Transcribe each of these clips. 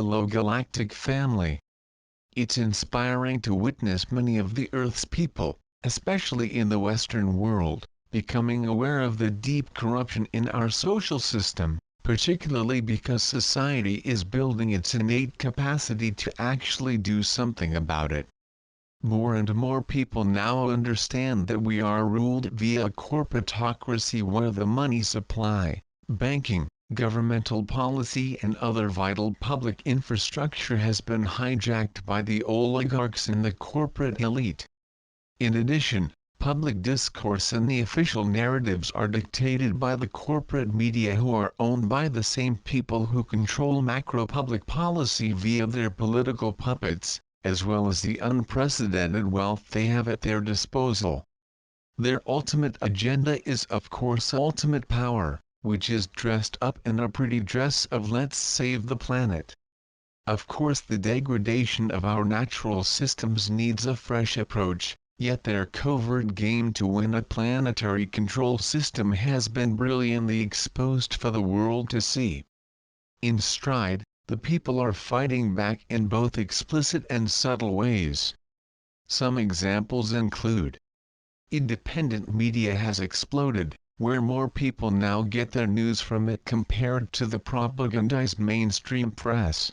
fellow galactic family. It's inspiring to witness many of the Earth's people, especially in the Western world, becoming aware of the deep corruption in our social system, particularly because society is building its innate capacity to actually do something about it. More and more people now understand that we are ruled via a corporatocracy where the money supply, banking, governmental policy and other vital public infrastructure has been hijacked by the oligarchs and the corporate elite. In addition, public discourse and the official narratives are dictated by the corporate media who are owned by the same people who control macro-public policy via their political puppets, as well as the unprecedented wealth they have at their disposal. Their ultimate agenda is of course ultimate power, which is dressed up in a pretty dress of "let's save the planet." Of course the degradation of our natural systems needs a fresh approach, yet their covert game to win a planetary control system has been brilliantly exposed for the world to see. In stride, the people are fighting back in both explicit and subtle ways. Some examples include: independent media has exploded, where more people now get their news from it compared to the propagandized mainstream press.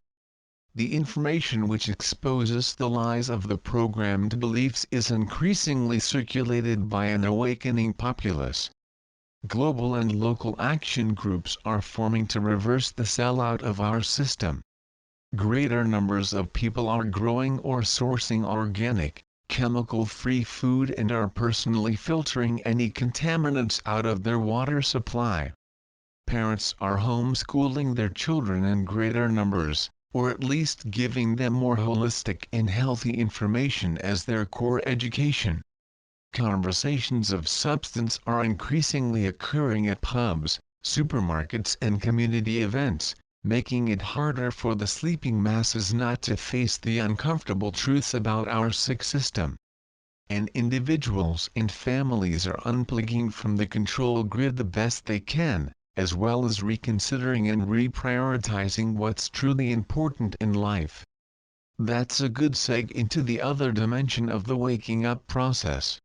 The information which exposes the lies of the programmed beliefs is increasingly circulated by an awakening populace. Global and local action groups are forming to reverse the sellout of our system. Greater numbers of people are growing or sourcing organic, chemical-free food and are personally filtering any contaminants out of their water supply. Parents are homeschooling their children in greater numbers, or at least giving them more holistic and healthy information as their core education. Conversations of substance are increasingly occurring at pubs, supermarkets and community events, making it harder for the sleeping masses not to face the uncomfortable truths about our sick system. And individuals and families are unplugging from the control grid the best they can, as well as reconsidering and reprioritizing what's truly important in life. That's a good seg into the other dimension of the waking up process.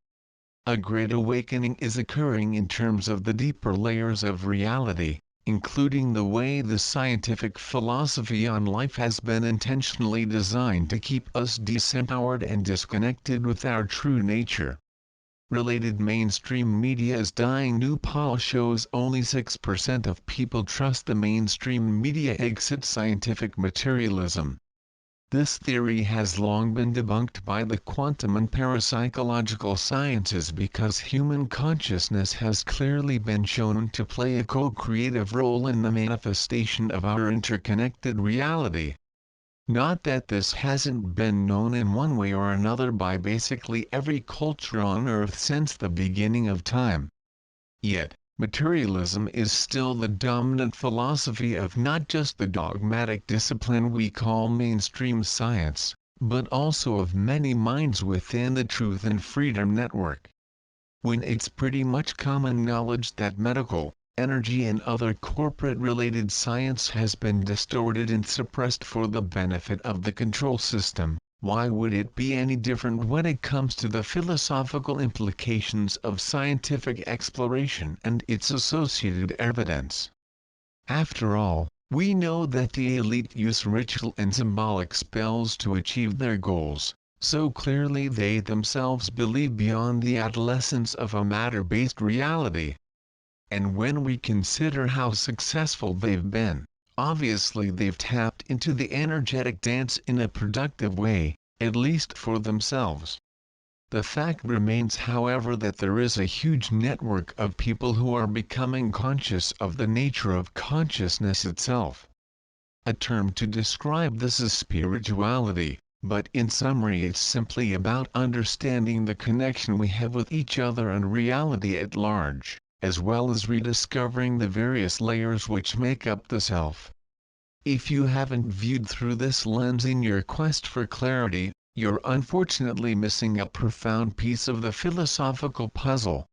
A great awakening is occurring in terms of the deeper layers of reality, including the way the scientific philosophy on life has been intentionally designed to keep us disempowered and disconnected with our true nature. Related mainstream media is dying. New poll shows only 6% of people trust the mainstream media. Exit scientific materialism. This theory has long been debunked by the quantum and parapsychological sciences because human consciousness has clearly been shown to play a co-creative role in the manifestation of our interconnected reality. Not that this hasn't been known in one way or another by basically every culture on Earth since the beginning of time. Yet, materialism is still the dominant philosophy of not just the dogmatic discipline we call mainstream science, but also of many minds within the Truth and Freedom Network. When it's pretty much common knowledge that medical, energy and other corporate-related science has been distorted and suppressed for the benefit of the control system, why would it be any different when it comes to the philosophical implications of scientific exploration and its associated evidence? After all, we know that the elite use ritual and symbolic spells to achieve their goals, so clearly they themselves believe beyond the adolescence of a matter-based reality. And when we consider how successful they've been, obviously they've tapped into the energetic dance in a productive way, at least for themselves. The fact remains, however, that there is a huge network of people who are becoming conscious of the nature of consciousness itself. A term to describe this is spirituality, but in summary it's simply about understanding the connection we have with each other and reality at large, as well as rediscovering the various layers which make up the self. If you haven't viewed through this lens in your quest for clarity, you're unfortunately missing a profound piece of the philosophical puzzle.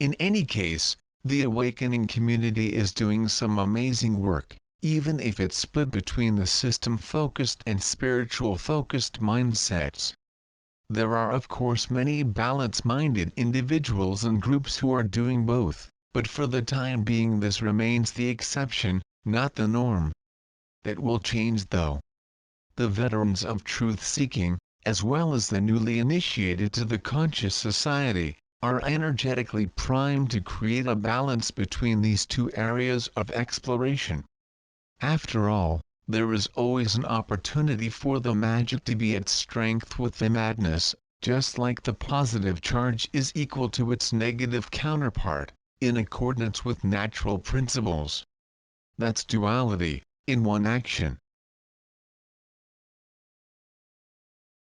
In any case, the awakening community is doing some amazing work, even if it's split between the system-focused and spiritual-focused mindsets. There are of course many balance-minded individuals and groups who are doing both, but for the time being this remains the exception, not the norm. That will change though. The veterans of truth-seeking, as well as the newly initiated to the conscious society, are energetically primed to create a balance between these two areas of exploration. After all, there is always an opportunity for the magic to be at strength with the madness, just like the positive charge is equal to its negative counterpart, in accordance with natural principles. That's duality, in one action.